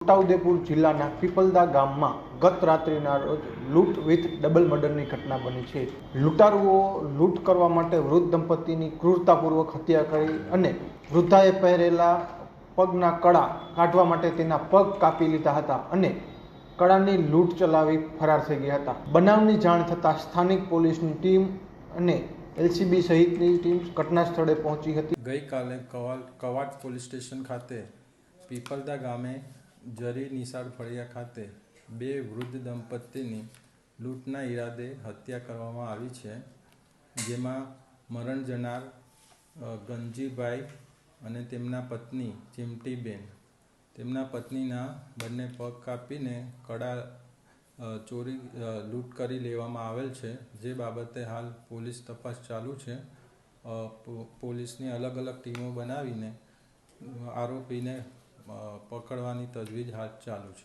છોટાઉદેપુર જિલ્લાના પીપલદા ગામમાં ગત રાત્રિના રોજ લૂંટ વિથ ડબલ મર્ડરની ઘટના બની છે। લૂંટારુઓ લૂંટ કરવા માટે વૃદ્ધ દંપતીની ક્રૂરતાપૂર્વક હત્યા કરી અને વૃદ્ધાએ પહેરેલા પગના કડા કાઢવા માટે તેના પગ કાપી લીધા હતા અને કડાની લૂંટ ચલાવી ફરાર થઈ ગયા હતા। બનાવની જાણ થતાં સ્થાનિક પોલીસની ટીમ અને એલસીબી સહિતની ટીમ ઘટના સ્થળે પહોંચી હતી। ગઈકાલે કવાંટ પોલીસ સ્ટેશન ખાતે પીપલદા ગામે જરી નિશાળ ફળિયા ખાતે બે વૃદ્ધ દંપતીની લૂંટના ઈરાદે હત્યા કરવામાં આવી છે, જેમાં મરણ જનાર ગંજીભાઈ અને તેમના પત્ની ચીમટીબેન, તેમના પત્નીના બંને પગ કાપીને કડા ચોરી લૂંટ કરી લેવામાં આવેલ છે, જે બાબતે હાલ પોલીસ તપાસ ચાલુ છે। પોલીસની અલગ અલગ ટીમો બનાવીને આરોપીને પકડવાની તજવીજ હાથ ચાલુ છે।